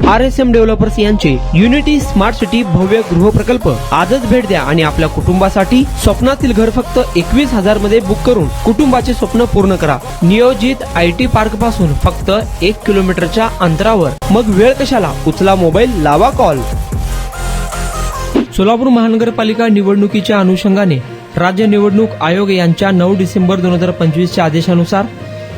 RSM developers यांचे unity smart city भव्य गृह प्रकल्प आजच भेट द्या आणि आपल्या कुटुंबासाठी स्वप्नातील घर फक्त 21,000 मध्ये बुक करून कुटुंबाचे स्वप्न पूर्ण करा। नियोजित IT पार्क पासून फक्त 1 किलोमीटरच्या अंतरावर। मग वेळ कशाला, उचला मोबाईल, लावा कॉल। सोलापूर महानगरपालिका निवडणुकीच्या अनुषंगाने राज्य निवडणूक आयोग यांच्या 9 डिसेंबर 2025 च्या आदेशानुसार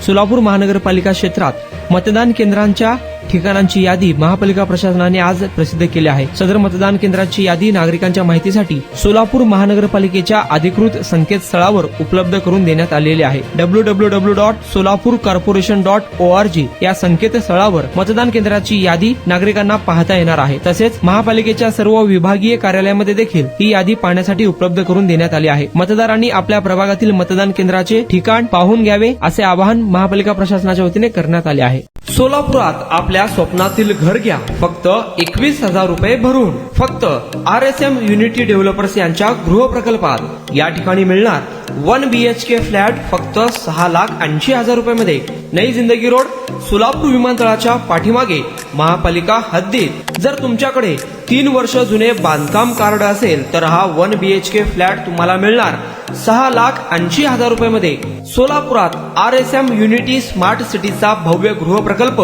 सोलापूर महानगरपालिका क्षेत्रात मतदान केंद्रांच्या ठिकाणांची यादी महापालिका प्रशासनाने आज प्रसिद्ध केली आहे। सदर मतदान केंद्रांची यादी नागरिकांच्या माहितीसाठी सोलापूर महानगरपालिकेच्या अधिकृत संकेतस्थळावर उपलब्ध करून देण्यात आलेली आहे। www.solapurcorporation.org या संकेतस्थळावर मतदान केंद्राची यादी नागरिकांना पाहता येणार आहे। तसेच महापालिकेच्या सर्व विभागीय कार्यालयामध्ये देखील ही यादी पाहण्यासाठी उपलब्ध करून देण्यात आली आहे। मतदारांनी आपल्या प्रभागातील मतदान केंद्राचे ठिकाण पाहून घ्यावे असे आवाहन महापालिका प्रशासनाच्या वतीने करण्यात आले आहे। सोलापुरात आपल्या स्वप्नातील घर घ्या फक्त 21,000 रुपये भरून। फक्त RSM युनिटी डेव्हलपर्स यांच्या गृह प्रकल्पात या ठिकाणी मिळणार 1 BHK फ्लॅट फक्त 6,80,000 रुपये मध्ये। नई जिंदगी रोड, सोलापूर विमानतळाच्या पाठीमागे, महापालिका हद्दीत। जर तुमच्याकडे 3 वर्ष जुने बांधकाम कार्ड असेल तर हा 1 BHK फ्लॅट तुम्हाला मिळणार 6,80,000 रुपये मध्ये। सोलापुरात RSM युनिटी स्मार्ट सिटीचा भव्य गृह प्रकल्प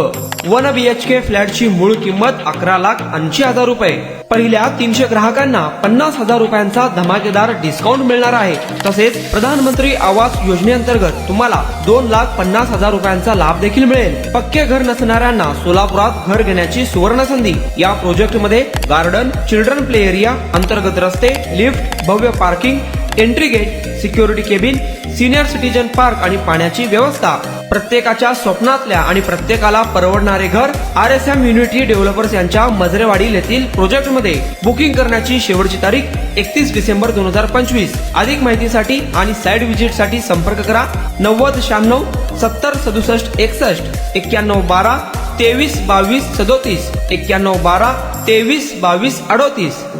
1 BHK फ्लॅटची मूळ किंमत 11,80,000 रुपये। पहिल्या 300 ग्राहकांना 50,000 रुपयांचा धमाकेदार डिस्काउंट मिळणार आहे। तसेच प्रधानमंत्री आवास योजनेअंतर्गत तुम्हाला 2,50,000 रुपयांचा लाभ देखील मिळेल। पक्के घर नसणाऱ्यांना सोलापुरात घर घेण्याची सुवर्ण संधी। या प्रोजेक्ट मध्ये गार्डन, चिल्ड्रन प्ले एरिया, अंतर्गत रस्ते, लिफ्ट, भव्य parking, entry gate, security cabin, senior citizen park आणि पाण्याची व्यवस्था। प्रत्येकाच्या स्वप्नातल्या आणि प्रत्येकाला परवडणारे घर RSM युनिटी डेव्हलपर्स यांच्या मजरेवाडी येथील प्रोजेक्ट मध्ये। बुकिंग करण्याची शेवटची तारीख 31 डिसेंबर 2025। अधिक माहितीसाठी आणि साइट व्हिजिट साठी संपर्क करा 9096 70 67 61 91 12 23 22 37 91 12 23 22 38।